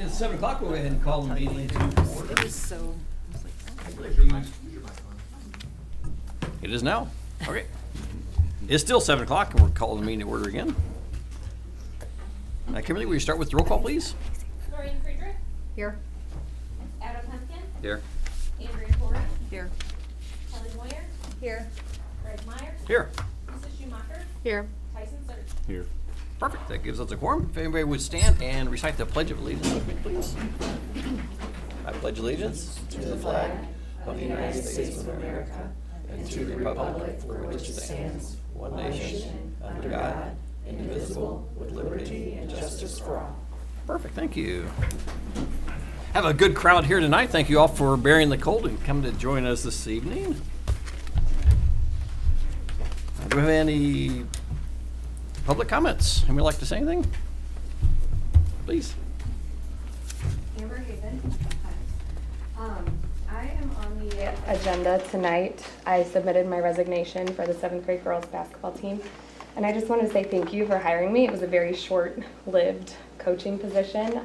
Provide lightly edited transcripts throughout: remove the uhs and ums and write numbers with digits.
It's 7 o'clock. We'll go ahead and call the meeting to order. It was so. I was like, It is now. Okay. It's still 7 o'clock, and we're calling the meeting to order again. Kimberly, will you start with the roll call, please? Doreen Friedrich, Here. Adam Pumpkin, Here. Andrea Corey, Here. Kelly Moyer, Here. Greg Meyer, Here. Lisa Schumacher, Here. Tyson Surge. Here. Perfect. That gives us a quorum. If anybody would stand and recite the Pledge of Allegiance with me, please. I pledge allegiance to the flag of the United States of America and to the republic for which it stands, one nation, under God, indivisible, with liberty and justice for all. Perfect. Thank you. Have a good crowd here tonight. Thank you all for bearing the cold and coming to join us this evening. Do we have any public comments? Anybody like to say anything? Please. Amber Haven. I am on the agenda tonight. I submitted my resignation for the 7th grade girls basketball team. And I just want to say thank you for hiring me. It was a very short-lived coaching position.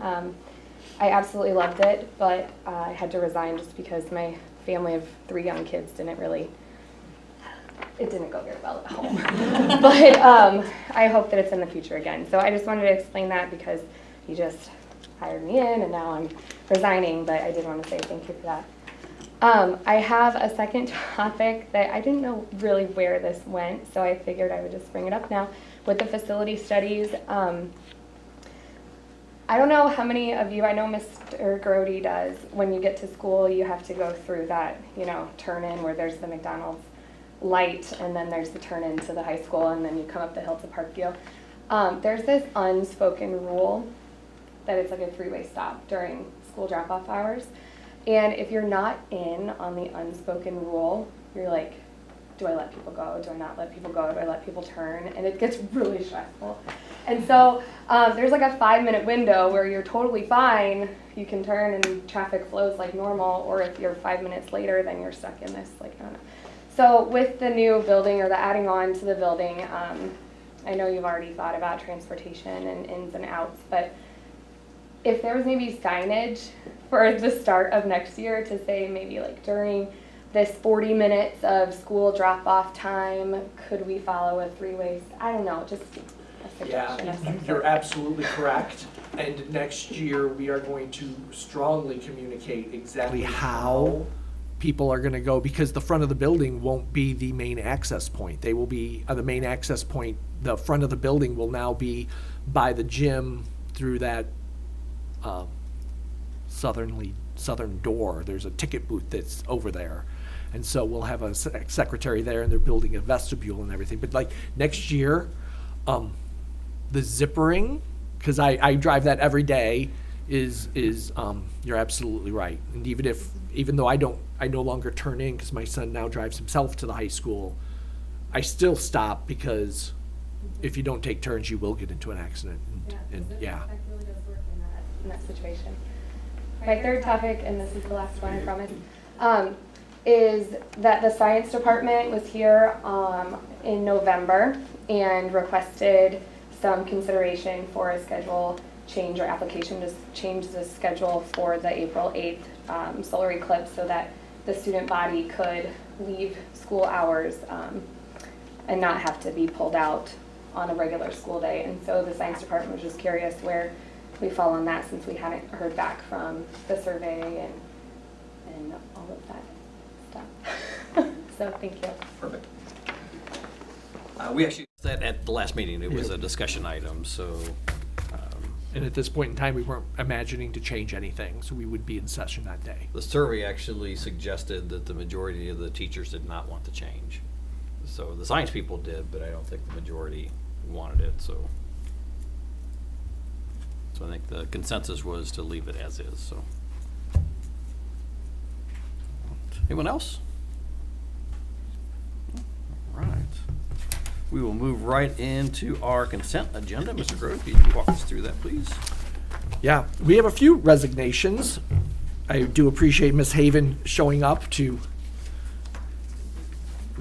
I absolutely loved it, but I had to resign just because my family of 3 young kids it didn't go very well at home. But I hope that it's in the future again. So I just wanted to explain that because you just hired me in and now I'm resigning, but I did want to say thank you for that. I have a second topic that I didn't know really where this went, so I figured I would just bring it up now. With the facility studies, I don't know how many of you, I know Mr. Grody does, when you get to school you have to go through that, turn in where there's the McDonald's light and then there's the turn into the high school and then you come up the hill to Parkview. There's this unspoken rule that it's like a 3-way stop during school drop-off hours. And if you're not in on the unspoken rule, you're like, do I let people go? Do I not let people go? Do I let people turn? And it gets really stressful. And so there's like a 5-minute window where you're totally fine. You can turn and traffic flows like normal. Or if you're 5 minutes later, then you're stuck in this, I don't know. So with the new building or the adding on to the building, I know you've already thought about transportation and ins and outs, but if there was maybe signage for the start of next year to say maybe like during this 40 minutes of school drop-off time, could we follow a 3-way? I don't know, just a suggestion. Yeah, you're absolutely correct. And next year we are going to strongly communicate exactly how people are going to go, because the front of the building won't be the main access point. They will be the main access point. The front of the building will now be by the gym through that southern door. There's a ticket booth that's over there, and so we'll have a secretary there, and they're building a vestibule and everything. But like next year, the zippering, because I drive that every day, is you're absolutely right. And even though I no longer turn in because my son now drives himself to the high school, I still stop because if you don't take turns, you will get into an accident. And yeah. That really does work in that situation. My third topic, and this is the last one, I promise, is that the science department was here in November and requested some consideration for a schedule change or application to change the schedule for the April 8th solar eclipse so that the student body could leave school hours and not have to be pulled out on a regular school day. And so the science department was just curious where we fall on that since we hadn't heard back from the survey and all of that stuff. So thank you. Perfect. We actually said at the last meeting it was a discussion item, so. And at this point in time, we weren't imagining to change anything, so we would be in session that day. The survey actually suggested that the majority of the teachers did not want to change. So the science people did, but I don't think the majority wanted it, so I think the consensus was to leave it as is, so. Anyone else? All right. We will move right into our consent agenda. Mr. Grove, could you walk us through that, please? Yeah, we have a few resignations. I do appreciate Ms. Haven showing up to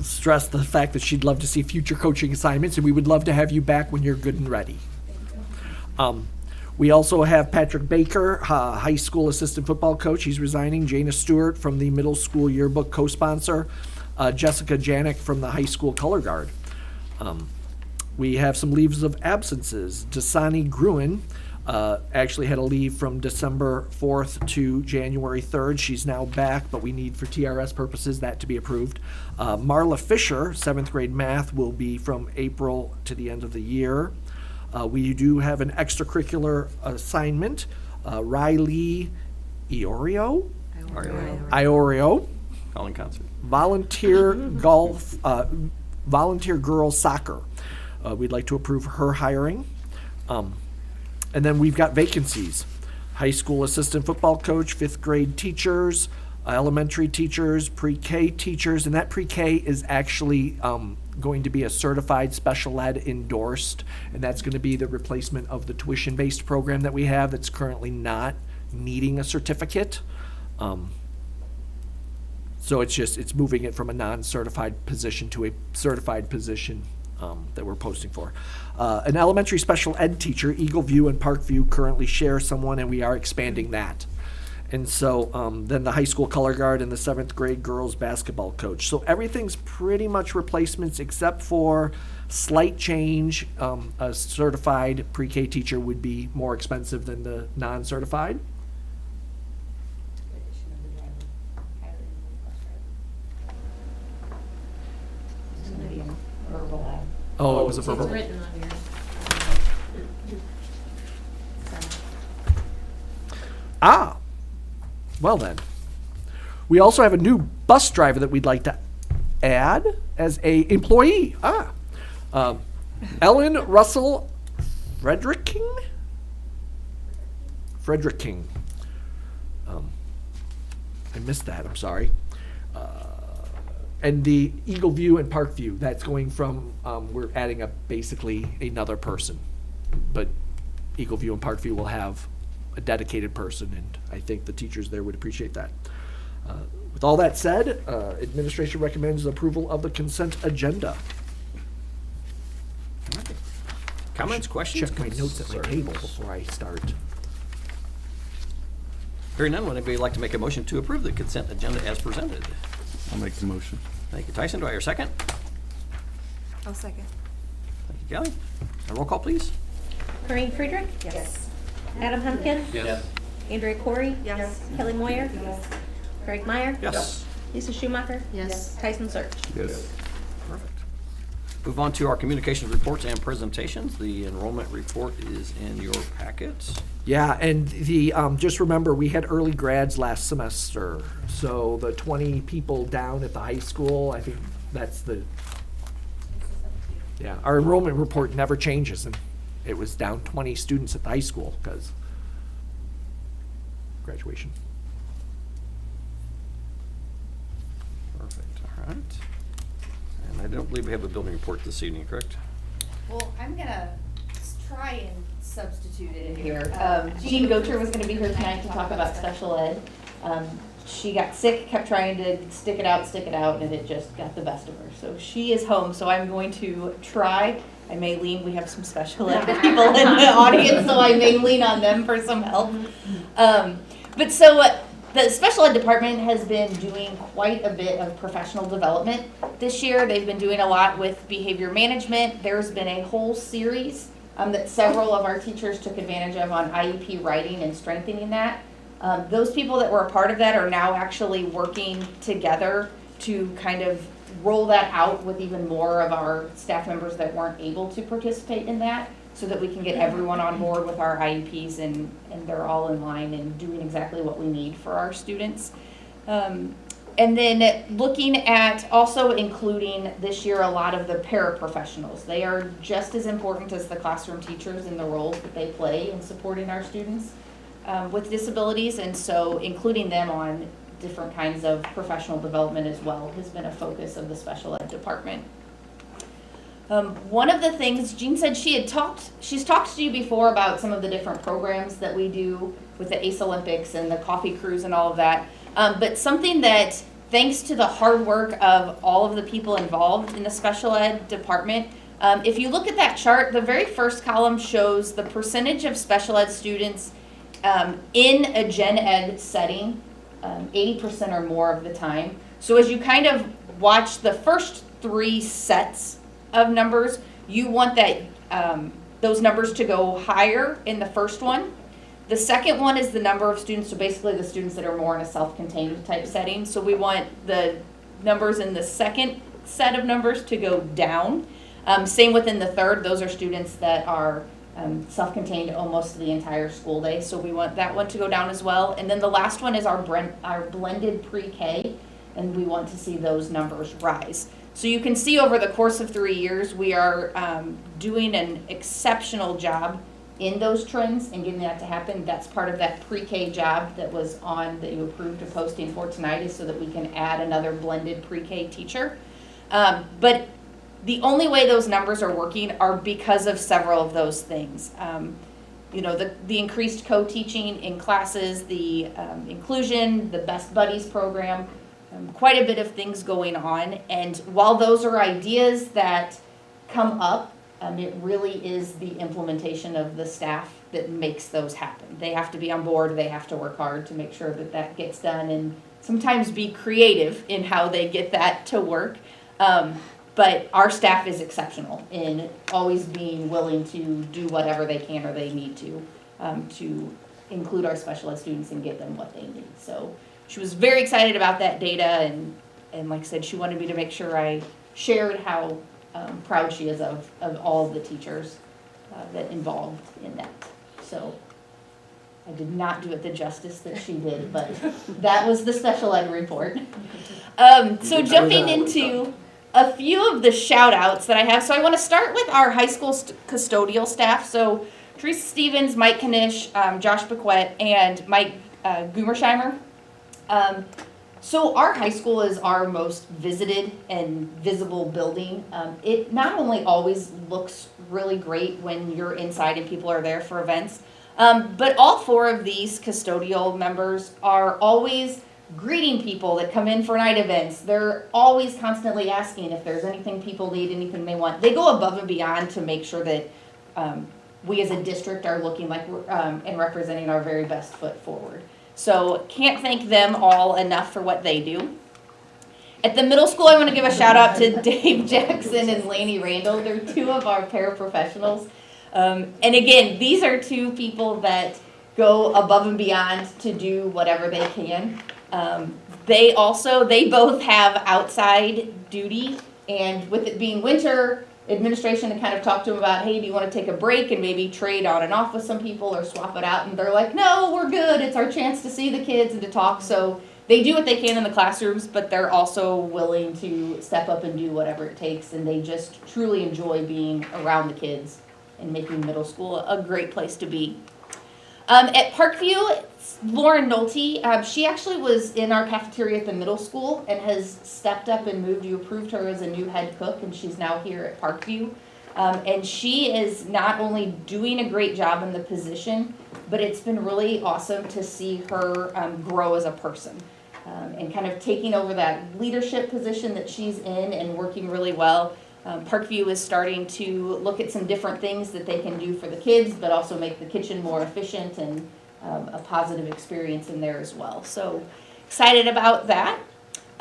stress the fact that she'd love to see future coaching assignments, and we would love to have you back when you're good and ready. We also have Patrick Baker, high school assistant football coach. He's resigning. Jana Stewart from the middle school yearbook co-sponsor. Jessica Janik from the high school color guard. We have some leaves of absences. Dasani Gruen actually had a leave from December 4th to January 3rd. She's now back, but we need for TRS purposes that to be approved. Marla Fisher, 7th grade math, will be from April to the end of the year. We do have an extracurricular assignment. Riley Iorio, Calling concert. volunteer golf, volunteer girls soccer. We'd like to approve her hiring. And then we've got vacancies. High school assistant football coach, 5th grade teachers, elementary teachers, pre-K teachers, and that pre-K is actually going to be a certified special ed endorsed, and that's going to be the replacement of the tuition-based program that we have that's currently not needing a certificate. So it's moving it from a non-certified position to a certified position that we're posting for. An elementary special ed teacher, Eagle View and Parkview currently share someone, and we are expanding that. And so then the high school color guard and the 7th grade girls basketball coach. So everything's pretty much replacements except for slight change. A certified pre-K teacher would be more expensive than the non-certified. Oh, it was a verbal. It's written on here. Ah, well then. We also have a new bus driver that we'd like to add as a employee. Ellen Russell Frederick King. I missed that, I'm sorry. And the Eagle View and Parkview, that's going from, we're adding basically another person. But Eagle View and Parkview will have a dedicated person, and I think the teachers there would appreciate that. With all that said, administration recommends approval of the consent agenda. Comments, questions? Check my notes at my concerns? table before I start. Hearing none, would anybody like to make a motion to approve the consent agenda as presented? I'll make the motion. Thank you, Tyson. Do I hear a second? I'll second. Thank you, Kelly. A roll call, please. Corinne Friedrich. Yes. Adam Humpkin. Yes. Andrea Corey. Yes. Kelly Moyer. Greg Meyer. Yes. Lisa Schumacher. Yes. Tyson Search. Yes. Perfect. Move on to our communications reports and presentations. The enrollment report is in your packet. Yeah, and the, just remember, we had early grads last semester. So the 20 people down at the high school, I think that's yeah, our enrollment report never changes, and it was down 20 students at the high school because graduation. Perfect, all right. And I don't believe we have a building report this evening, correct? Well, I'm gonna try and substitute it in here. Jean Gocher was gonna be here tonight to talk about special ed. She got sick, kept trying to stick it out, and it just got the best of her. So she is home, so I'm going to try. I may lean, we have some special ed people in the audience, so I may lean on them for some help. But so the special ed department has been doing quite a bit of professional development this year. They've been doing a lot with behavior management. There's been a whole series that several of our teachers took advantage of on IEP writing and strengthening that. Those people that were a part of that are now actually working together to kind of roll that out with even more of our staff members that weren't able to participate in that, so that we can get everyone on board with our IEPs and they're all in line and doing exactly what we need for our students. And then looking at also including this year a lot of the paraprofessionals. They are just as important as the classroom teachers in the roles that they play in supporting our students with disabilities, and so including them on different kinds of professional development as well has been a focus of the special ed department. One of the things, Jean said she's talked to you before about some of the different programs that we do with the ACE Olympics and the coffee cruise and all of that. But something that, thanks to the hard work of all of the people involved in the special ed department, If you look at that chart, the very first column shows the percentage of special ed students in a gen ed setting, 80% or more of the time. So as you kind of watch the first 3 sets of numbers, you want that those numbers to go higher in the first one. The second one is the number of students, so basically the students that are more in a self-contained type setting. So we want the numbers in the second set of numbers to go down. Same within the third, those are students that are self-contained almost the entire school day, so we want that one to go down as well. And then the last one is our blended pre-K, and we want to see those numbers rise. So you can see over the course of 3 years, we are doing an exceptional job in those trends and getting that to happen. That's part of that pre-K job that was on, that you approved a posting for tonight, is so that we can add another blended pre-K teacher. But the only way those numbers are working are because of several of those things. You know, the increased co-teaching in classes, the inclusion, the Best Buddies program, quite a bit of things going on. And while those are ideas that come up, it really is the implementation of the staff that makes those happen. They have to be on board, they have to work hard to make sure that that gets done, and sometimes be creative in how they get that to work. But our staff is exceptional in always being willing to do whatever they can or they need to include our special ed students and get them what they need. So she was very excited about that data, and like I said, she wanted me to make sure I shared how proud she is of all of the teachers that involved in that. So I did not do it the justice that she did, but that was the special ed report. So jumping into a few of the shout outs that I have. So I want to start with our high school custodial staff. So Teresa Stevens, Mike Kanish, Josh Bequette, and Mike Gumersheimer. So our high school is our most visited and visible building. It not only always looks really great when you're inside and people are there for events, but all 4 of these custodial members are always greeting people that come in for night events. They're always constantly asking if there's anything people need, anything they want. They go above and beyond to make sure that we as a district are looking like and representing our very best foot forward. So can't thank them all enough for what they do. At the middle school, I want to give a shout out to Dave Jackson and Laney Randall. They're 2 of our paraprofessionals. And again, these are 2 people that go above and beyond to do whatever they can. They both have outside duty, and with it being winter, administration had kind of talked to them about, hey, do you want to take a break and maybe trade on and off with some people or swap it out? And they're like, no, we're good. It's our chance to see the kids and to talk. So they do what they can in the classrooms, but they're also willing to step up and do whatever it takes. And they just truly enjoy being around the kids and making middle school a great place to be. At Parkview, Lauren Nolte, she actually was in our cafeteria at the middle school and has stepped up and moved. You approved her as a new head cook, and she's now here at Parkview. And she is not only doing a great job in the position, but it's been really awesome to see her grow as a person and kind of taking over that leadership position that she's in and working really well. Parkview is starting to look at some different things that they can do for the kids, but also make the kitchen more efficient and a positive experience in there as well. So excited about that.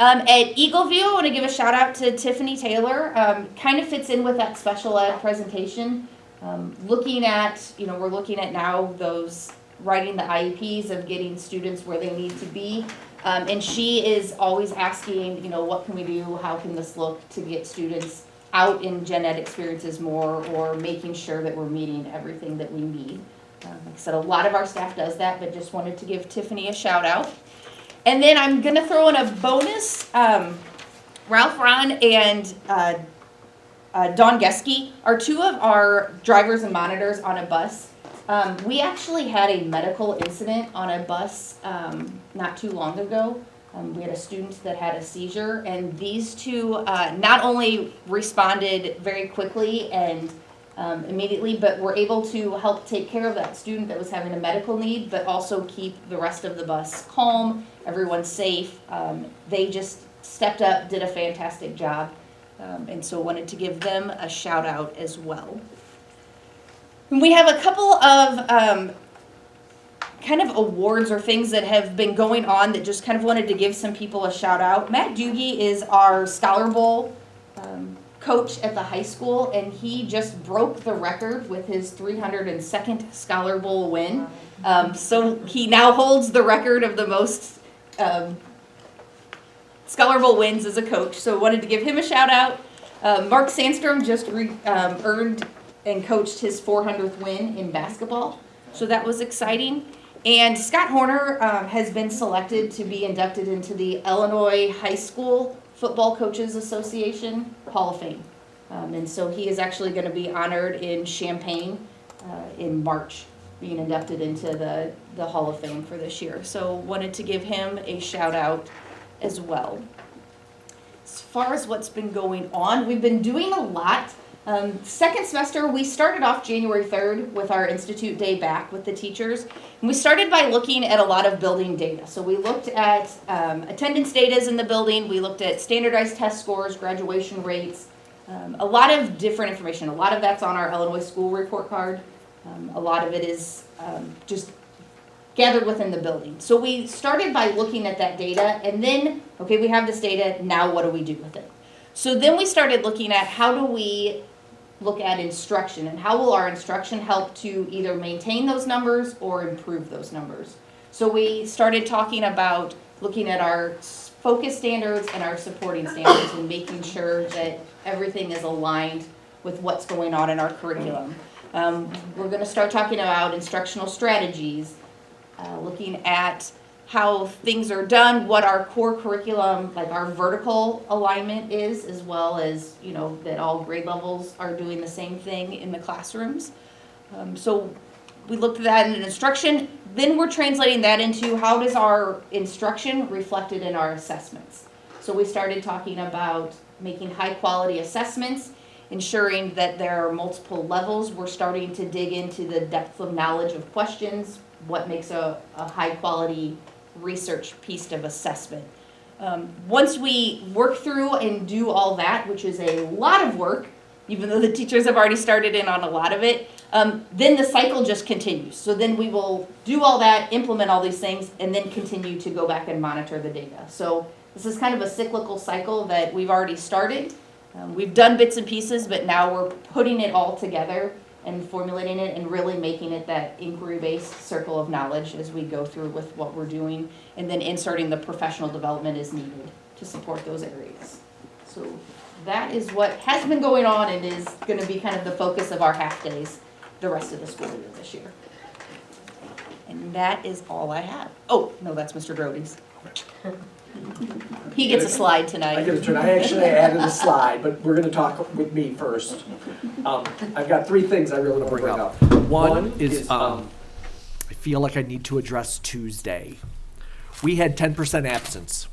At Eagleview, I want to give a shout out to Tiffany Taylor. Kind of fits in with that special ed presentation. Looking at, we're looking at now those writing the IEPs of getting students where they need to be. And she is always asking, what can we do? How can this look to get students out in gen ed experiences more, or making sure that we're meeting everything that we need. Like I said, a lot of our staff does that, but just wanted to give Tiffany a shout out. And then I'm going to throw in a bonus. Ralph Ron and Dawn Geske are 2 of our drivers and monitors on a bus. We actually had a medical incident on a bus not too long ago. We had a student that had a seizure, and these 2 not only responded very quickly and immediately, but were able to help take care of that student that was having a medical need, but also keep the rest of the bus calm, everyone safe. They just stepped up, did a fantastic job. And so wanted to give them a shout out as well. And we have a couple of kind of awards or things that have been going on that just kind of wanted to give some people a shout out. Matt Doogie is our Scholar Bowl coach at the high school, and he just broke the record with his 302nd Scholar Bowl win. So he now holds the record of the most Scholar Bowl wins as a coach. So wanted to give him a shout out. Mark Sandstrom just earned and coached his 400th win in basketball. So that was exciting. And Scott Horner has been selected to be inducted into the Illinois High School Football Coaches Association Hall of Fame. And so he is actually going to be honored in Champaign in March, being inducted into the Hall of Fame for this year. So wanted to give him a shout out as well. As far as what's been going on, we've been doing a lot. Second semester, we started off January 3rd with our Institute Day back with the teachers. And we started by looking at a lot of building data. So we looked at attendance data in the building. We looked at standardized test scores, graduation rates, a lot of different information. A lot of that's on our Illinois school report card. A lot of it is just gathered within the building. So we started by looking at that data, and then, okay, we have this data, now what do we do with it? So then we started looking at how do we look at instruction, and how will our instruction help to either maintain those numbers or improve those numbers. So we started talking about looking at our focus standards and our supporting standards and making sure that everything is aligned with what's going on in our curriculum. We're going to start talking about instructional strategies, looking at how things are done, what our core curriculum, like our vertical alignment is, as well as, you know, that all grade levels are doing the same thing in the classrooms. So we looked at that in instruction. Then we're translating that into how does our instruction reflected in our assessments. So we started talking about making high quality assessments, ensuring that there are multiple levels. We're starting to dig into the depth of knowledge of questions, what makes a high quality research piece of assessment. Once we work through and do all that, which is a lot of work, even though the teachers have already started in on a lot of it, then the cycle just continues. So then we will do all that, implement all these things, and then continue to go back and monitor the data. So this is kind of a cyclical cycle that we've already started. We've done bits and pieces, but now we're putting it all together and formulating it and really making it that inquiry-based circle of knowledge as we go through with what we're doing, and then inserting the professional development as needed to support those areas. So that is what has been going on and is going to be kind of the focus of our half days the rest of the school year this year. And that is all I have. Oh, no, that's Mr. Brody's. He gets a slide tonight. I get a turn. I actually added a slide, but we're gonna talk with me first. I've got three things I really want to bring up. One is, I feel like I need to address Tuesday. We had 10% absence.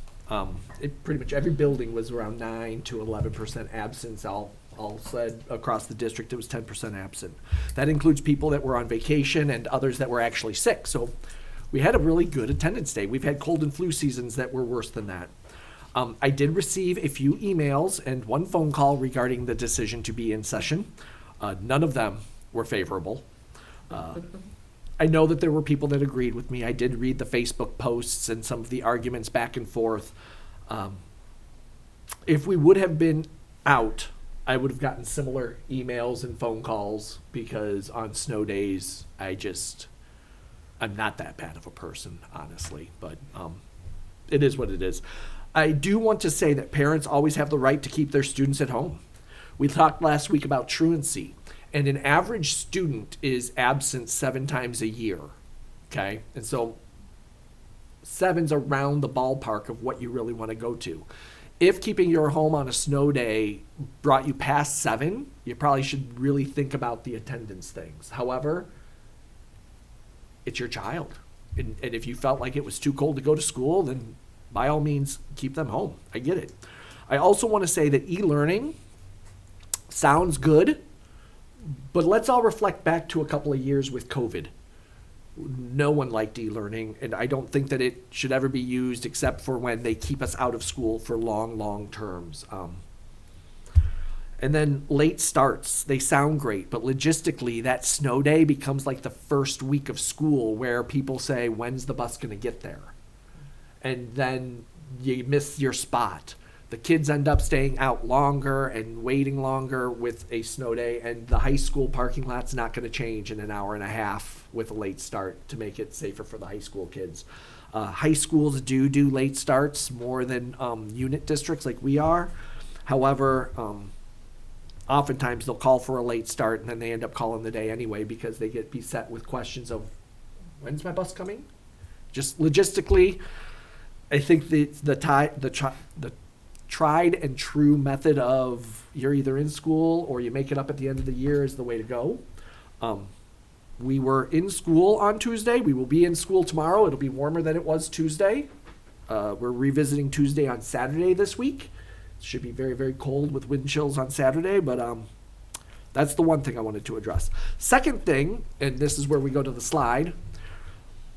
Pretty much every building was around 9 to 11% absence. All said across the district it was 10% absent. That includes people that were on vacation and others that were actually sick. So we had a really good attendance day. We've had cold and flu seasons that were worse than that. I did receive a few emails and one phone call regarding the decision to be in session. None of them were favorable. I know that there were people that agreed with me. I did read the Facebook posts and some of the arguments back and forth. If we would have been out, I would have gotten similar emails and phone calls because on snow days, I'm not that bad of a person, honestly, but it is what it is. I do want to say that parents always have the right to keep their students at home. We talked last week about truancy, and an average student is absent 7 times a year, okay? And so 7's around the ballpark of what you really want to go to. If keeping your home on a snow day brought you past 7, you probably should really think about the attendance things. However, it's your child. And if you felt like it was too cold to go to school, then by all means, keep them home. I get it. I also want to say that e-learning sounds good, but let's all reflect back to a couple of years with COVID. No one liked e-learning, and I don't think that it should ever be used except for when they keep us out of school for long, long terms. And then late starts, they sound great, but logistically, that snow day becomes like the first week of school where people say, when's the bus going to get there? And then you miss your spot. The kids end up staying out longer and waiting longer with a snow day, and the high school parking lot's not going to change in an hour and a half with a late start to make it safer for the high school kids. High schools do late starts more than unit districts like we are. However, oftentimes they'll call for a late start and then they end up calling the day anyway because they get beset with questions of, when's my bus coming? Just logistically, I think the tried and true method of you're either in school or you make it up at the end of the year is the way to go. We were in school on Tuesday. We will be in school tomorrow. It'll be warmer than it was Tuesday. We're revisiting Tuesday on Saturday this week. It should be very, very cold with wind chills on Saturday, but that's the one thing I wanted to address. Second thing, and this is where we go to the slide,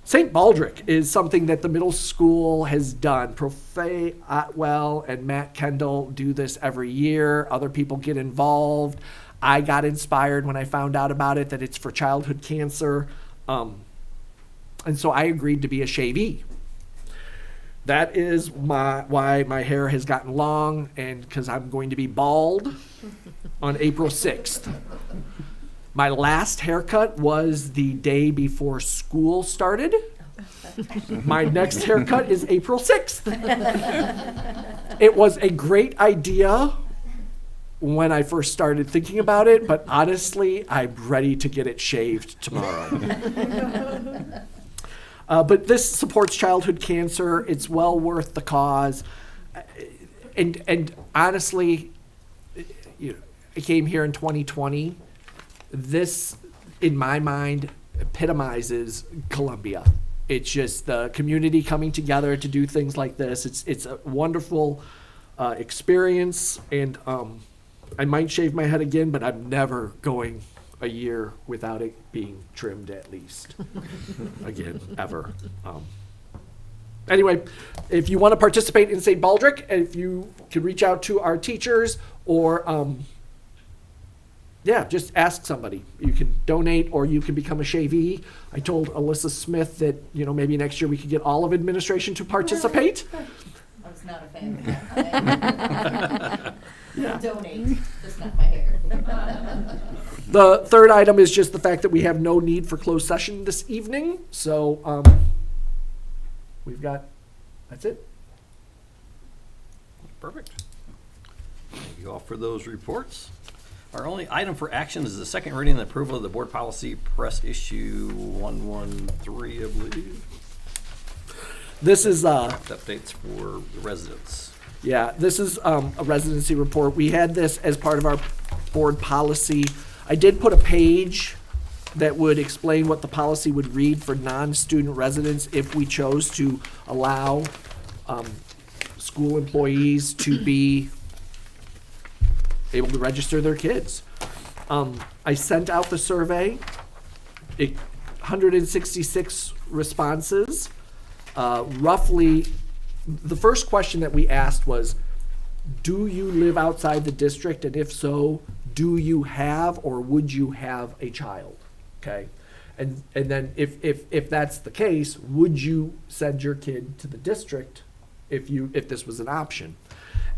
St. Baldrick is something that the middle school has done. Profe Otwell and Matt Kendall do this every year. Other people get involved. I got inspired when I found out about it, that it's for childhood cancer. And so I agreed to be a shavee. That is why my hair has gotten long, and because I'm going to be bald on April 6th. My last haircut was the day before school started. My next haircut is April 6th. It was a great idea when I first started thinking about it, but honestly, I'm ready to get it shaved tomorrow. But this supports childhood cancer. It's well worth the cause. And honestly, I came here in 2020. This, in my mind, epitomizes Columbia. It's just the community coming together to do things like this. It's a wonderful experience, and I might shave my head again, but I'm never going a year without it being trimmed at least. Again, ever. Anyway, if you want to participate in St. Baldrick, if you can reach out to our teachers or just ask somebody. You can donate or you can become a shavee. I told Alyssa Smith that, maybe next year we could get all of administration to participate. I was not a fan of that. Donate, just not my hair. The third item is just the fact that we have no need for closed session this evening. So that's it. Perfect. Thank you all for those reports. Our only item for action is the second reading and approval of the board policy press issue 113, I believe. This is Updates for the residents. Yeah, this is a residency report. We had this as part of our board policy. I did put a page that would explain what the policy would read for non-student residents if we chose to allow school employees to be able to register their kids. I sent out the survey, 166 responses. Roughly, the first question that we asked was, do you live outside the district? And if so, do you have or would you have a child? Okay. And then if that's the case, would you send your kid to the district if this was an option?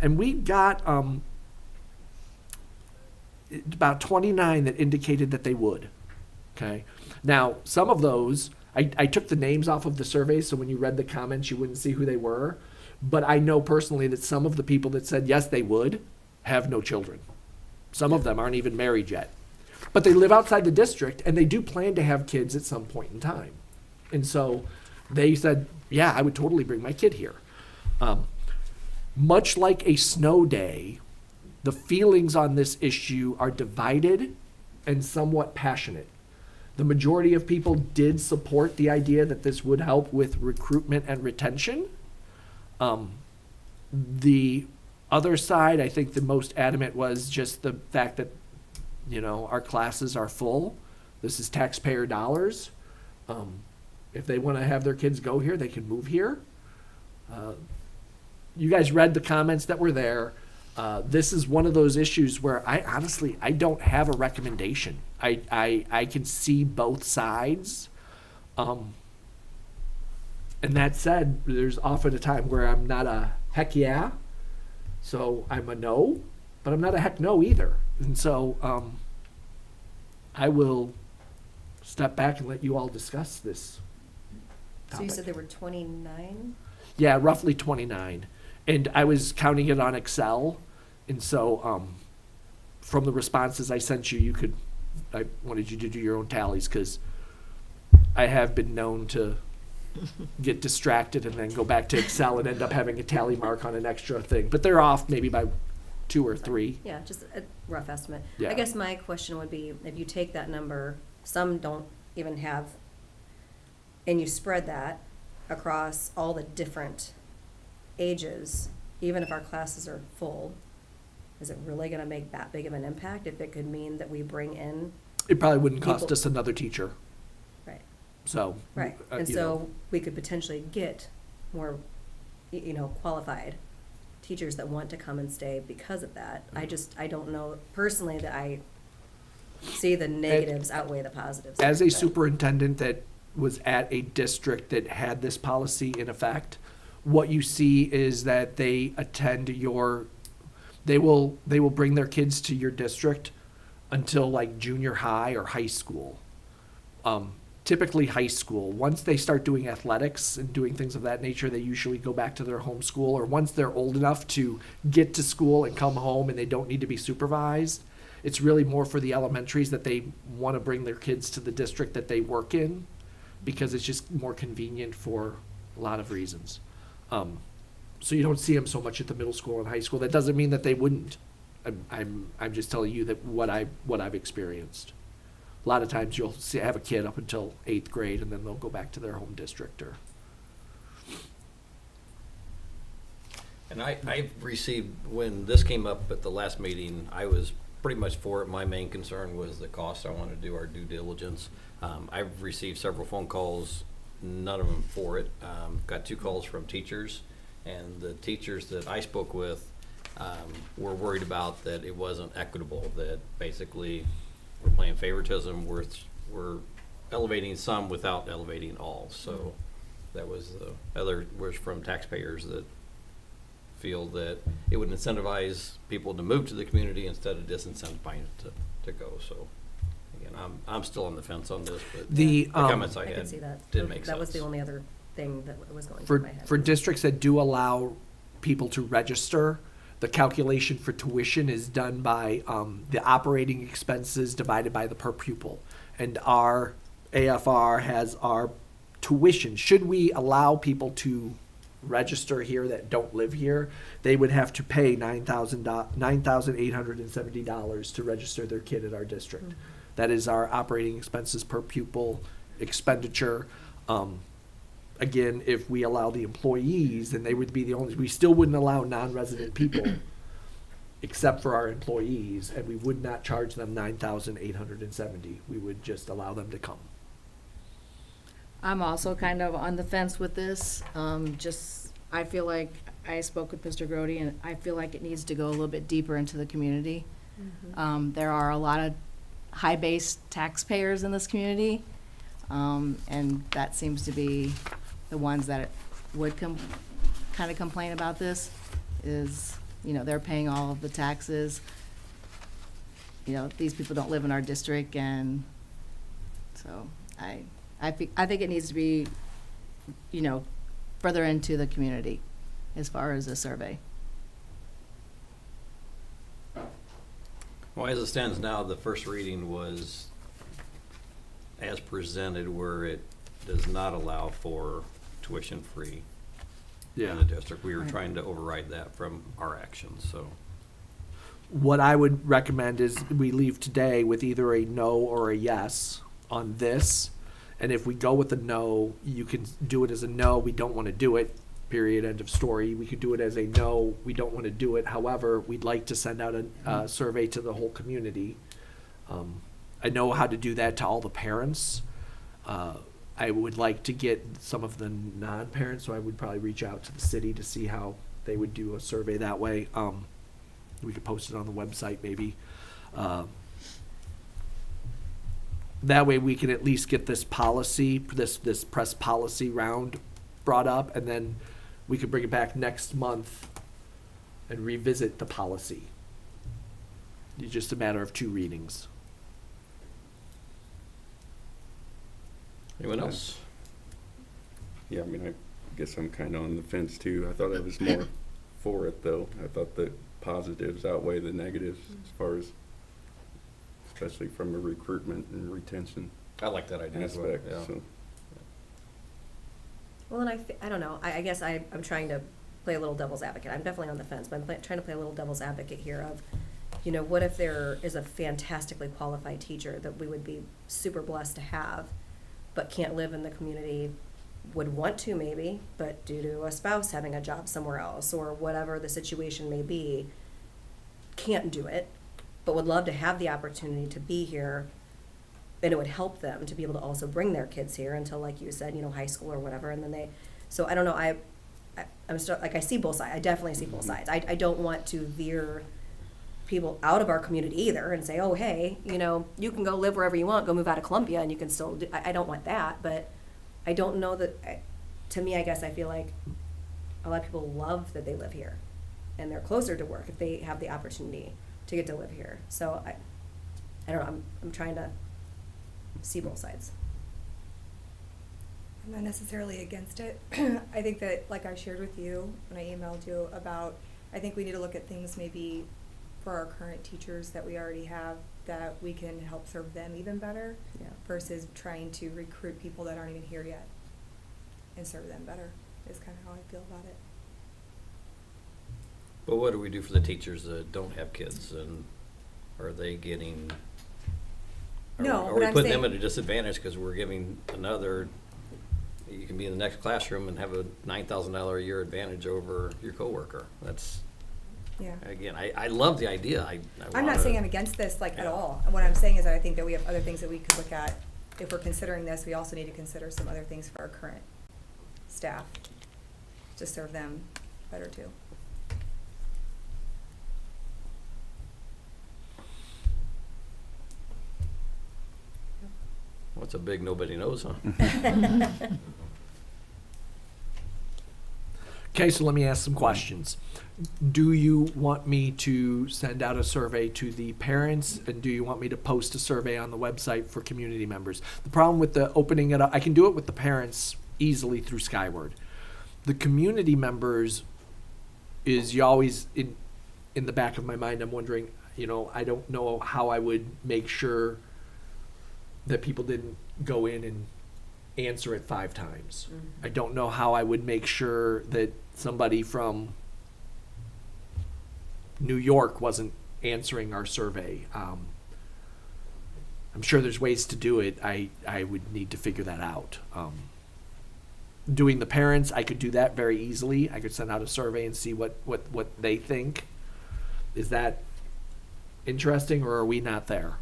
And we got about 29 that indicated that they would. Okay. Now, some of those, I took the names off of the survey, so when you read the comments, you wouldn't see who they were. But I know personally that some of the people that said yes, they would, have no children. Some of them aren't even married yet. But they live outside the district, and they do plan to have kids at some point in time. And so they said, yeah, I would totally bring my kid here. Much like a snow day, the feelings on this issue are divided and somewhat passionate. The majority of people did support the idea that this would help with recruitment and retention. The other side, I think the most adamant was just the fact that, our classes are full. This is taxpayer dollars. If they want to have their kids go here, they can move here. You guys read the comments that were there. This is one of those issues where I don't have a recommendation. I can see both sides. And that said, there's often a time where I'm not a heck yeah, so I'm a no, but I'm not a heck no either. And so I will step back and let you all discuss this So you topic. said there were 29? Yeah, roughly 29. And I was counting it on Excel. And so from the responses I sent you, I wanted you to do your own tallies because I have been known to get distracted and then go back to Excel and end up having a tally mark on an extra thing. But they're off maybe by 2 or 3. Yeah, just a rough estimate. Yeah. I guess my question would be, if you take that number, some don't even have, and you spread that across all the different ages, even if our classes are full, is it really gonna make that big of an impact if it could mean that we bring in, It probably wouldn't cost People- us another teacher. right, So, right, and you so know, we could potentially get more, qualified teachers that want to come and stay because of that. I don't know personally that I see the negatives outweigh the positives. as a but- superintendent that was at a district that had this policy in effect, what you see is that they attend they will bring their kids to your district until like junior high or high school. Typically high school. Once they start doing athletics and doing things of that nature, they usually go back to their home school, or once they're old enough to get to school and come home and they don't need to be supervised, it's really more for the elementaries that they want to bring their kids to the district that they work in because it's just more convenient for a lot of reasons. So you don't see them so much at the middle school and high school. That doesn't mean that they wouldn't. I'm just telling you that what I've experienced. A lot of times you'll have a kid up until 8th grade and then they'll go back to their home district or. And I've received, when this came up at the last meeting, I was pretty much for it. My main concern was the cost. I wanted to do our due diligence. I've received several phone calls, none of them for it. Got 2 calls from teachers, and the teachers that I spoke with were worried about that it wasn't equitable, that basically we're playing favoritism, we're elevating some without elevating all. So that was the other was from taxpayers that feel that it would incentivize people to move to the community instead of disincentivizing to go. So again, I'm still on the fence on this, but The comments I I had could see that. did make sense. That was the only other thing that was going through my head. For districts that do allow people to register, the calculation for tuition is done by the operating expenses divided by the per pupil. And our AFR has our tuition. Should we allow people to register here that don't live here, they would have to pay $9,870 to register their kid at our district. That is our operating expenses per pupil expenditure. Again, if we allow the employees, then they would be the only, we still wouldn't allow non-resident people except for our employees, and we would not charge them $9,870. We would just allow them to come. I'm also kind of on the fence with this. I feel like I spoke with Mr. Grody, and I feel like it needs to go a little bit deeper into the community. There are a lot of high-based taxpayers in this community, and that seems to be the ones that would kind of complain about this, is, they're paying all of the taxes. These people don't live in our district, and so I think it needs to be, further into the community as far as a survey. Well, as it stands now, the first reading was as presented, where it does not allow for tuition-free in the district. We were trying to override that from our actions, so. What I would recommend is we leave today with either a no or a yes on this. And if we go with a no, you can do it as a no, we don't want to do it, period, end of story. We could do it as a no, we don't want to do it. However, we'd like to send out a survey to the whole community. I know how to do that to all the parents. I would like to get some of the non-parents, so I would probably reach out to the city to see how they would do a survey that way. We could post it on the website maybe. That way we can at least get this policy, this press policy round brought up, and then we could bring it back next month and revisit the policy. It's just a matter of 2 readings. Anyone else? Yeah, I mean, I guess I'm kind of on the fence too. I thought I was more for it though. I thought the positives outweigh the negatives as far as, especially from a recruitment and retention I like that idea as well, aspect, yeah. so. Well, and I don't know, I guess I'm trying to play a little devil's advocate. I'm definitely on the fence, but I'm trying to play a little devil's advocate here of, you know, what if there is a fantastically qualified teacher that we would be super blessed to have, but can't live in the community, would want to maybe, but due to a spouse having a job somewhere else or whatever the situation may be, can't do it, but would love to have the opportunity to be here, and it would help them to be able to also bring their kids here until, like you said, you know, high school or whatever, and then so I don't know, I'm still, like, I see both sides, I definitely see both sides. I don't want to veer people out of our community either and say, oh, hey, you know, you can go live wherever you want, go move out of Columbia and you can still do, I don't want that, but I don't know that, to me, I guess I feel like a lot of people love that they live here and they're closer to work if they have the opportunity to get to live here. So I don't know, I'm trying to see both sides. I'm not necessarily against it. I think that, like I shared with you when I emailed you about, I think we need to look at things maybe for our current teachers that we already have, that we can help serve them even better, Yeah. versus trying to recruit people that aren't even here yet and serve them better, is kind of how I feel about it. But what do we do for the teachers that don't have kids, and are they getting? No, Are but we I'm putting them saying- at a disadvantage because we're giving another? You can be in the next classroom and have a $9,000 a year advantage over your coworker. That's, Yeah. again, I love the idea. I'm not saying I'm against this, like, at Yeah. all. What I'm saying is that I think that we have other things that we could look at. If we're considering this, we also need to consider some other things for our current staff to serve them better too. What's a big nobody knows, huh? Okay, so let me ask some questions. Do you want me to send out a survey to the parents, and do you want me to post a survey on the website for community members? The problem with the opening it up, I can do it with the parents easily through Skyward. The community members is you always in the back of my mind, I'm wondering, you know, I don't know how I would make sure that people didn't go in and answer it 5 times. I don't know how I would make sure that somebody from New York wasn't answering our survey. I'm sure there's ways to do it. I would need to figure that out. Doing the parents, I could do that very easily. I could send out a survey and see what they think. Is that interesting, or are we not there?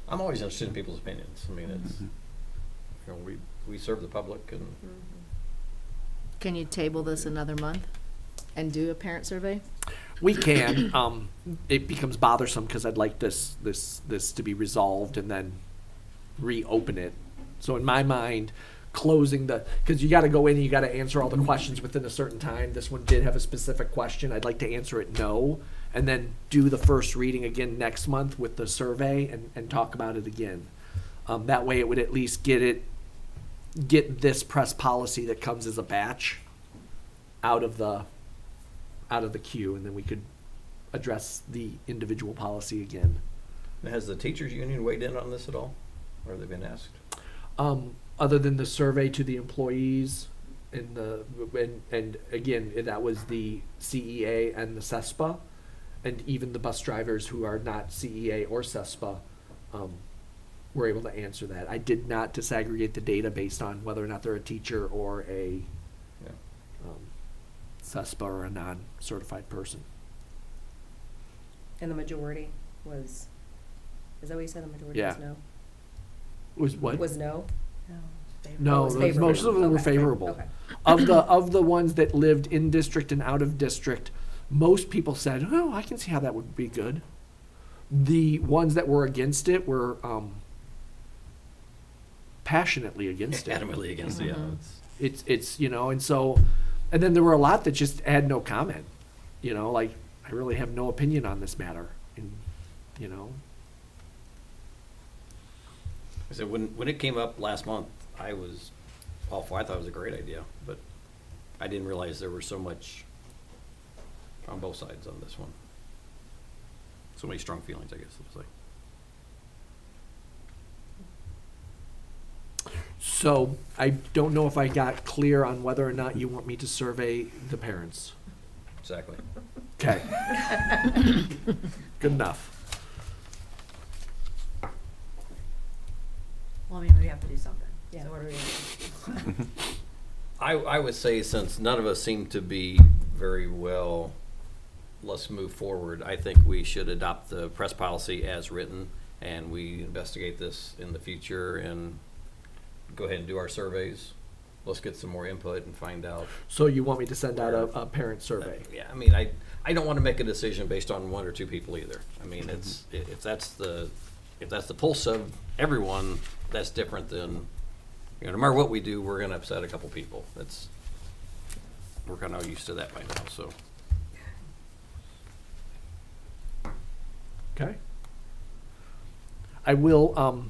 I'm always interested in people's opinions. I mean, it's, you know, we serve the public, and Can you table this another month and do a parent survey? We can. It becomes bothersome because I'd like this to be resolved and then reopen it. So in my mind, closing because you got to go in and you got to answer all the questions within a certain time. This one did have a specific question. I'd like to answer it no, and then do the first reading again next month with the survey and talk about it again. That way it would at least get this press policy that comes as a batch out of the queue, and then we could address the individual policy again. has the teachers union weighed in on this at all, or have they been asked? Other than the survey to the employees and again, that was the CEA and the CESPA, and even the bus drivers who are not CEA or CESPA were able to answer that. I did not disaggregate the data based on whether or not they're a teacher or a CESPA or a non-certified person. And the majority was, is that what you said, the majority Yeah. was no? Was what? Was no? No, was favorable. most of them were Okay. favorable. Okay. Of the ones that lived in district and out of district, most people said, oh, I can see how that would be good. The ones that were against it were passionately against it. Adamantly against it, yeah. It's and so, and then there were a lot that just had no comment. Like, I really have no opinion on this matter. And, I said, when it came up last month, I was all for. I thought it was a great idea, but I didn't realize there was so much on both sides on this one. So many strong feelings, I guess it was like. So I don't know if I got clear on whether or not you want me to survey the parents. Exactly. Okay. Good enough. Well, I mean, we have to do something. Yeah. So what are we gonna do? I would say, since none of us seem to be very well, let's move forward. I think we should adopt the press policy as written, and we investigate this in the future and go ahead and do our surveys. Let's get some more input and find out. So you want me to send out a parent survey? Yeah, I mean, I don't want to make a decision based on one or two people either. I mean, if that's the pulse of everyone, that's different than, no matter what we do, we're going to upset a couple people. We're kind of used to that by now, so. Okay. I will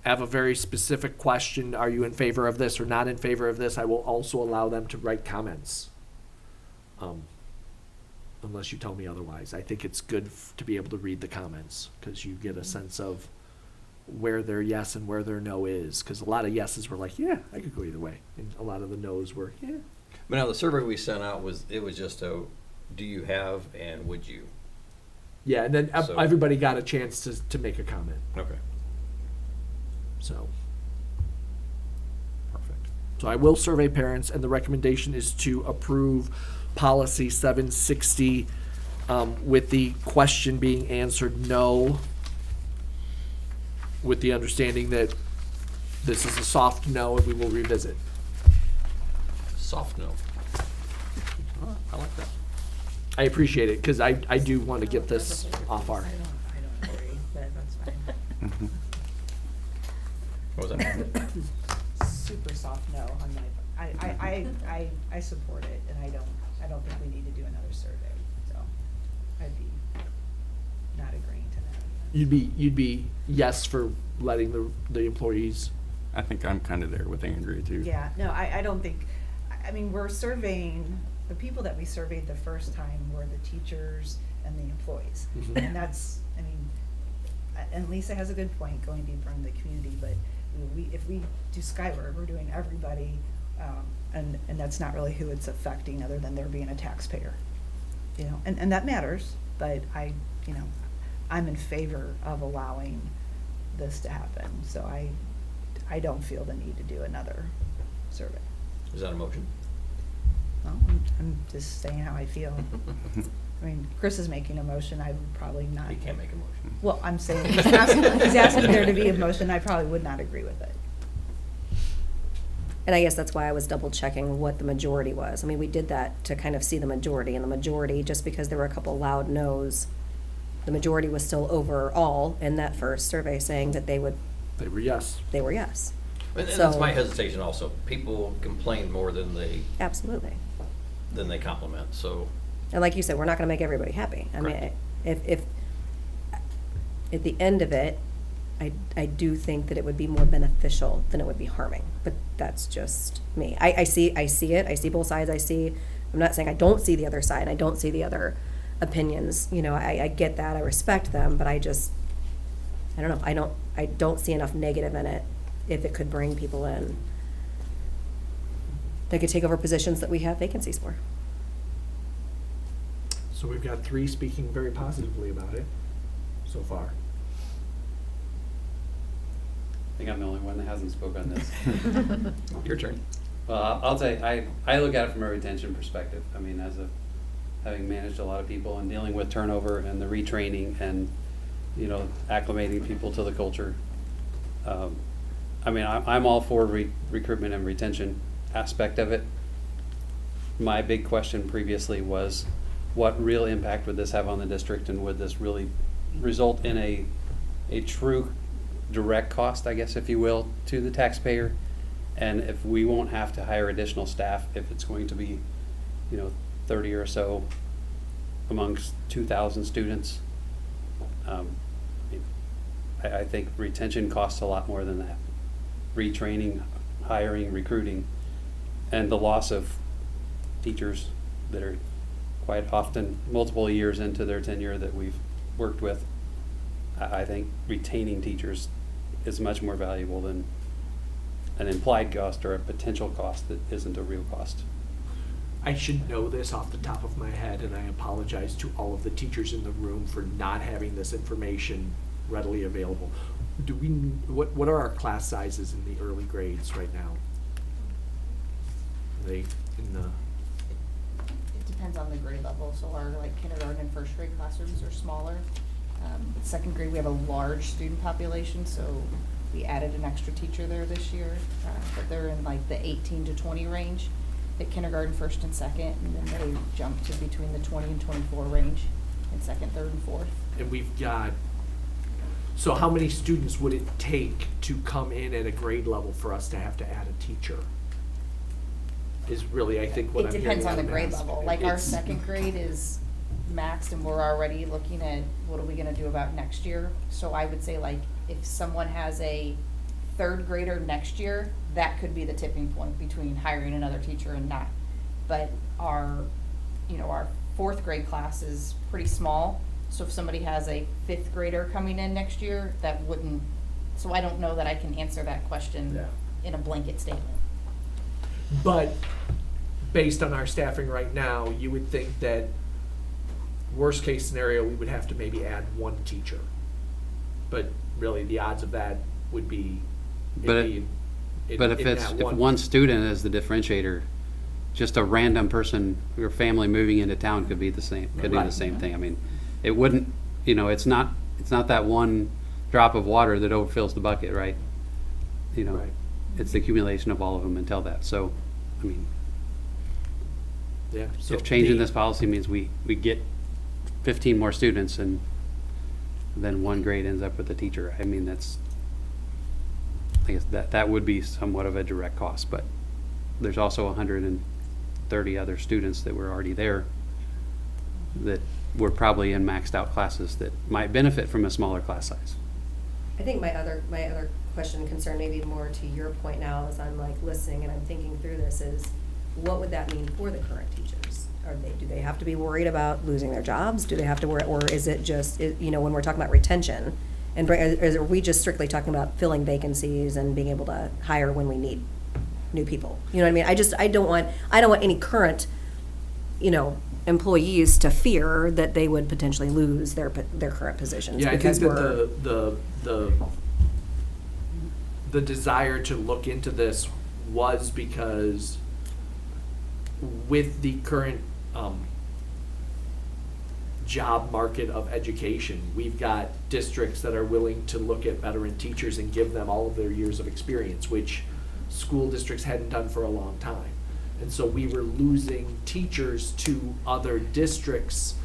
have a very specific question. Are you in favor of this or not in favor of this? I will also allow them to write comments. Unless you tell me otherwise. I think it's good to be able to read the comments, because you get a sense of where their yes and where their no is. Because a lot of yeses were like, yeah, I could go either way. And a lot of the no's were, yeah. But now the survey we sent out was just a, do you have and would you? Yeah, and then So- everybody got a chance to make a comment. Okay, So. perfect. So I will survey parents, and the recommendation is to approve policy 760 with the question being answered no, with the understanding that this is a soft no and we will revisit. Soft no. Oh, I like that. I appreciate it, because I do want to get this off our. I don't agree, but that's fine. What was that? Super soft no on my, I support it, and I don't think we need to do another survey, so I'd be not agreeing to that. You'd be yes for letting the employees. I think I'm kind of there with Andrea too. Yeah, no, I don't think, I mean, we're surveying, the people that we surveyed the first time were the teachers and the employees. Mhm. And that's, I mean, and Lisa has a good point, going deeper in the community, but if we do Skyward, we're doing everybody, and that's not really who it's affecting, other than there being a taxpayer. And that matters, but I'm in favor of allowing this to happen, so I don't feel the need to do another survey. Is that a motion? Well, I'm just saying how I feel. I mean, Chris is making a motion, I would probably not. He can't make a motion. Well, I'm saying, he's asking there to be a motion, I probably would not agree with it. And I guess that's why I was double checking what the majority was. I mean, we did that to kind of see the majority, and the majority, just because there were a couple loud no's, the majority was still overall in that first survey saying that they were yes. And So- that's my hesitation also. People complain more than they Absolutely. compliment, so. And like you said, we're not gonna make everybody happy. I mean, Correct. if, at the end of it, I do think that it would be more beneficial than it would be harming, but that's just me. I see it, I see both sides, I'm not saying I don't see the other side, I don't see the other opinions, I get that, I respect them, but I don't know, I don't see enough negative in it if it could bring people in that could take over positions that we have vacancies for. So we've got 3 speaking very positively about it so far. I think I'm the only one that hasn't spoke on this. Your turn. Well, I'll say, I look at it from a retention perspective. I mean, having managed a lot of people and dealing with turnover and the retraining and, acclimating people to the culture. I mean, I'm all for recruitment and retention. aspect of it. My big question previously was, what real impact would this have on the district, and would this really result in a true direct cost, I guess, if you will, to the taxpayer? And if we won't have to hire additional staff, if it's going to be, 30 or so amongst 2,000 students, I think retention costs a lot more than that. Retraining, hiring, recruiting, and the loss of teachers that are quite often multiple years into their tenure that we've worked with. I think retaining teachers is much more valuable than an implied cost or a potential cost that isn't a real cost. I should know this off the top of my head, and I apologize to all of the teachers in the room for not having this information readily available. What are our class sizes in the early grades right now? Are they in the, It depends on the grade level, so our like kindergarten and first grade classrooms are smaller. Second grade, we have a large student population, so we added an extra teacher there this year, but they're in like the 18 to 20 range at kindergarten, first and second, and then they jump to between the 20 and 24 range in second, third, and fourth. and we've got, so how many students would it take to come in at a grade level for us to have to add a teacher? Is really, I think, what I'm It hearing. depends on the Adam grade ask. level, like our It's- second grade is maxed, and we're already looking at what are we gonna do about next year. So I would say like, if someone has a third grader next year, that could be the tipping point between hiring another teacher and not. But our fourth grade class is pretty small, so if somebody has a fifth grader coming in next year, that wouldn't, so I don't know that I can answer that question Yeah. in a blanket statement. But based on our staffing right now, you would think that worst case scenario, we would have to maybe add one teacher. But really, the odds of that would be. But if one student is the differentiator, just a random person or family moving into town could be the same, could do the Right. same thing. I mean, it wouldn't, it's not that one drop of water that overfills the bucket, right? Right. It's the accumulation of all of them until that. So, I mean, Yeah. So if changing the- this policy means we get 15 more students and then one grade ends up with a teacher, I mean, I guess that would be somewhat of a direct cost, but there's also 130 other students that were already there that were probably in maxed out classes that might benefit from a smaller class size. I think my other question and concern, maybe more to your point now, as I'm like listening and I'm thinking through this, is what would that mean for the current teachers? Do they have to be worried about losing their jobs? Do they have to worry, or is it just, when we're talking about retention, and are we just strictly talking about filling vacancies and being able to hire when we need new people? You know what I mean? I don't want any current, employees to fear that they would potentially lose their current positions. Yeah, I think because that the desire to look into this was because with the current job market of education, we've got districts that are willing to look at veteran teachers and give them all of their years of experience, which school districts hadn't done for a long time. And so we were losing teachers to other districts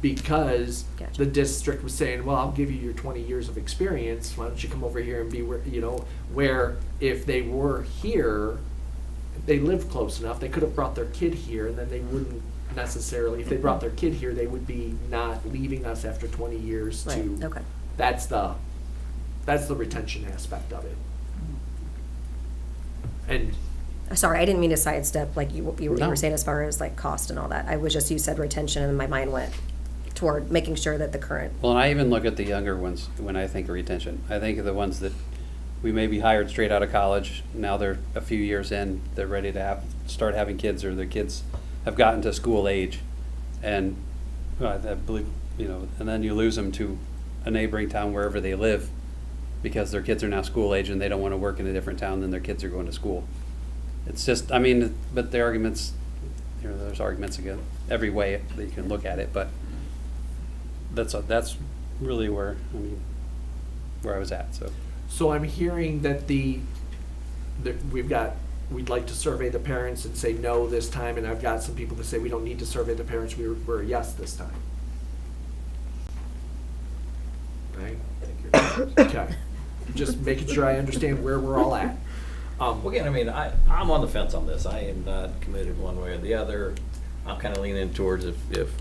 because Gotcha. the district was saying, well, I'll give you your 20 years of experience. Why don't you come over here and be where if they were here, they lived close enough, they could have brought their kid here, and then they wouldn't necessarily, if they brought their kid here, they would be not leaving us after 20 years to. Right, okay. That's the retention aspect of it. And Sorry, I didn't mean to sidestep, like you No. were saying as far as like cost and all that. I was just, you said retention and my mind went toward making sure that the current, Well, and I even look at the younger ones when I think of retention. I think of the ones that we maybe hired straight out of college. Now they're a few years in, they're ready to start having kids, or their kids have gotten to school age. And I believe, and then you lose them to a neighboring town wherever they live because their kids are now school age and they don't want to work in a different town than their kids are going to school. It's just, but the arguments, there's arguments again, every way that you can look at it, but that's really where I was at, so. so I'm hearing that we've got we'd like to survey the parents and say no this time, and I've got some people that say we don't need to survey the parents, we're a yes this time. Right? Okay. Just making sure I understand where we're all at. Well, again, I mean, I'm on the fence on this. I am not committed one way or the other. I'm kind of leaning towards I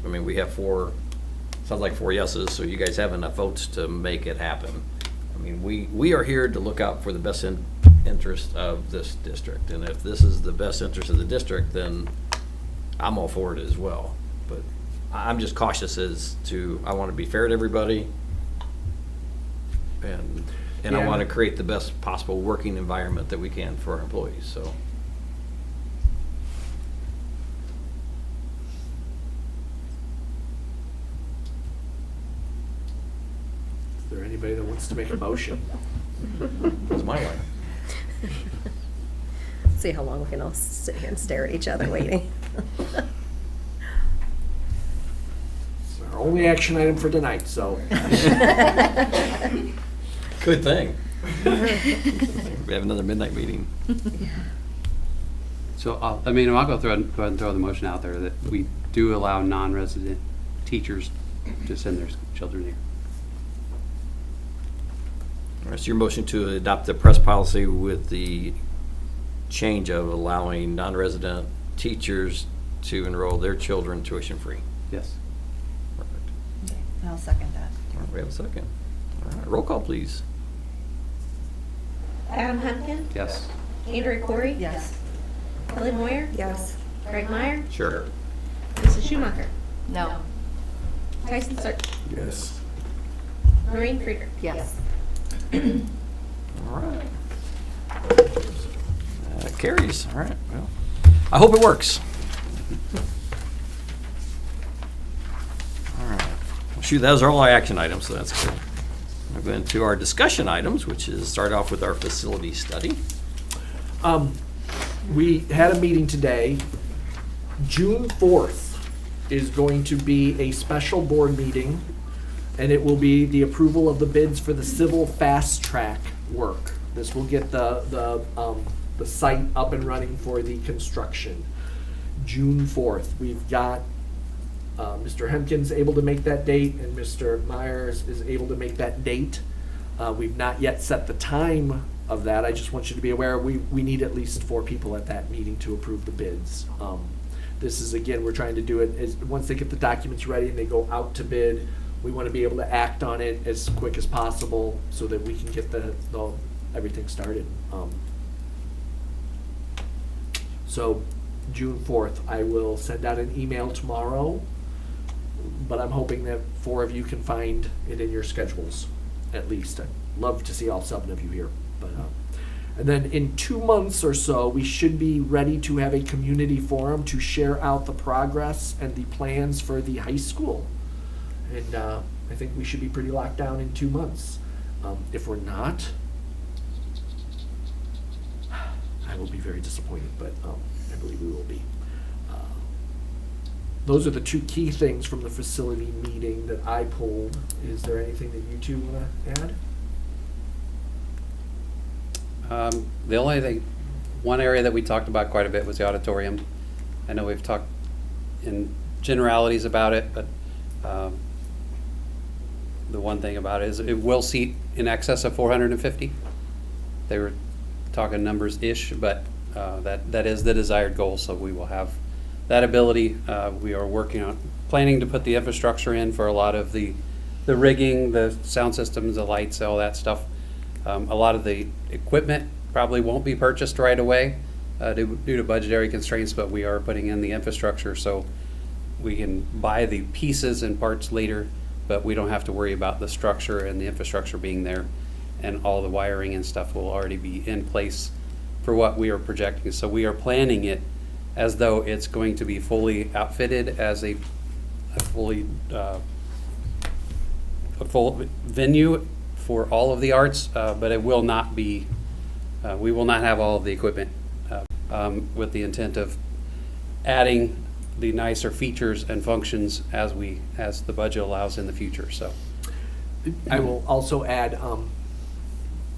mean, we have sounds like 4 yeses, so you guys have enough votes to make it happen. I mean, we are here to look out for the best interest of this district. And if this is the best interest of the district, then I'm all for it as well. But I'm just cautious as to, I want to be fair to everybody. And I Yeah. want to create the best possible working environment that we can for our employees, so. Is there anybody that wants to make a motion? That's my line. See how long we can all sit here and stare at each other waiting. It's our only action item for tonight, so. Good thing. We have another midnight meeting. So, I'll go ahead and throw the motion out there that we do allow non-resident teachers to send their children here. All right, so your motion to adopt the press policy with the change of allowing non-resident teachers to enroll their children tuition-free. Yes. Perfect. Okay, I'll second that. All right, we have a second. All right, roll call, please. Adam Humpkin, Yes. Andrea Corey, Yes. Kelly Moyer, Yes. Greg Meyer, Sure. Mrs. Schumacher, No. Tyson Search, Yes. Noreen Krieger. Yes. All right. That carries. All right, well, I hope it works. All right. Well, shoot, those are all our action items, so that's good. We'll go into our discussion items, which is start off with our facility study. We had a meeting today. June 4th is going to be a special board meeting, and it will be the approval of the bids for the civil fast track work. This will get the site up and running for the construction. June 4th. We've got Mr. Hempkins able to make that date, and Mr. Myers is able to make that date. We've not yet set the time of that. I just want you to be aware, we need at least 4 people at that meeting to approve the bids. This is, again, we're trying to do it as, once they get the documents ready and they go out to bid, we want to be able to act on it as quick as possible so that we can get everything started. So June 4th, I will send out an email tomorrow, but I'm hoping that 4 of you can find it in your schedules, at least. I'd love to see all 7 of you here. But and then in 2 months or so, we should be ready to have a community forum to share out the progress and the plans for the high school. And I think we should be pretty locked down in 2 months. If we're not, I will be very disappointed, but I believe we will be. Those are the 2 key things from the facility meeting that I pulled. Is there anything that you 2 want to add? The only thing, one area that we talked about quite a bit was the auditorium. I know we've talked in generalities about it, but the one thing about it is it will seat in excess of 450. They were talking numbers-ish, but that is the desired goal, so we will have that ability. We are working on planning to put the infrastructure in for a lot of the rigging, the sound systems, the lights, all that stuff. A lot of the equipment probably won't be purchased right away due to budgetary constraints, but we are putting in the infrastructure so we can buy the pieces and parts later, but we don't have to worry about the structure and the infrastructure being there, and all the wiring and stuff will already be in place for what we are projecting. So we are planning it as though it's going to be fully outfitted as a full venue for all of the arts, but it will not be, we will not have all of the equipment with the intent of adding the nicer features and functions as the budget allows in the future, so. I will also add,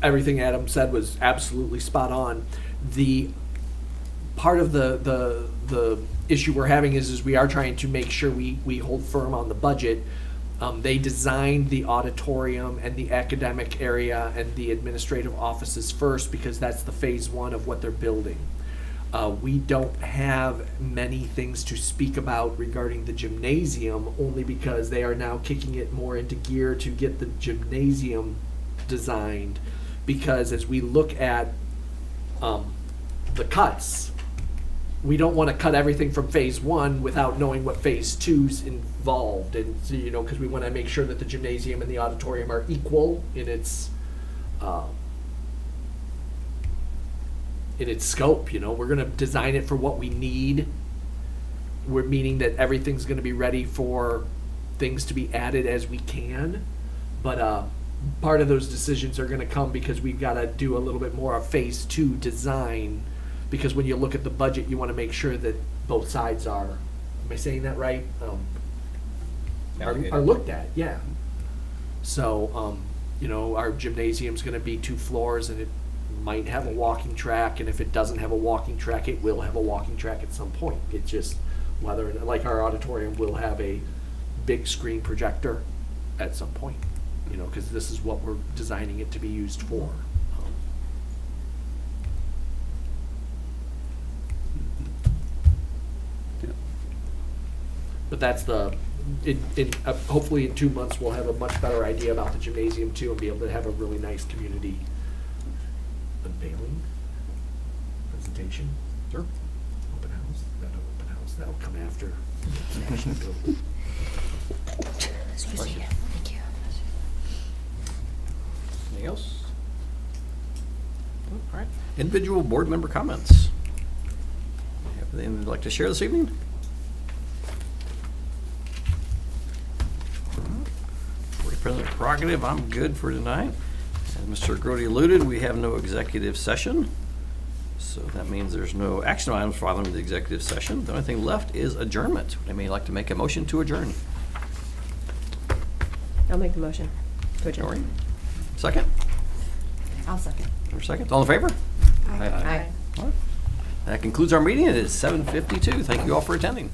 everything Adam said was absolutely spot on. The part of the issue we're having is we are trying to make sure we hold firm on the budget. They designed the auditorium and the academic area and the administrative offices first because that's the phase one of what they're building. We don't have many things to speak about regarding the gymnasium, only because they are now kicking it more into gear to get the gymnasium designed. Because as we look at the cuts, we don't want to cut everything from phase one without knowing what phase two's involved. And, so, you know, because we want to make sure that the gymnasium and the auditorium are equal in its scope. You know, we're going to design it for what we need. We're meaning that everything's going to be ready for things to be added as we can. But part of those decisions are going to come because we've got to do a little bit more of phase two design. Because when you look at the budget, you want to make sure that both sides are, am I saying that right? Are looked at, yeah. So, you know, our gymnasium's going to be 2 floors, and it might have a walking track, and if it doesn't have a walking track, it will have a walking track at some point. It just, whether, like our auditorium will have a big screen projector at some point, you know, because this is what we're designing it to be used for. But that's hopefully in 2 months, we'll have a much better idea about the gymnasium too, and be able to have a really nice community unveiling, presentation. Sure. Open house, that'll come after. Excuse me. Thank you. Anything else? All right. Individual board member comments. Have anything you'd like to share this evening? Board President prerogative, I'm good for tonight. As Mr. Grody alluded, we have no executive session. So that means there's no action items following the executive session. The only thing left is adjournment. Would anybody like to make a motion to adjourn? I'll make the motion to adjourn. Lori? Second? I'll second. Or second? All in favor? Aye. All right. That concludes our meeting. It is 7:52. Thank you all for attending.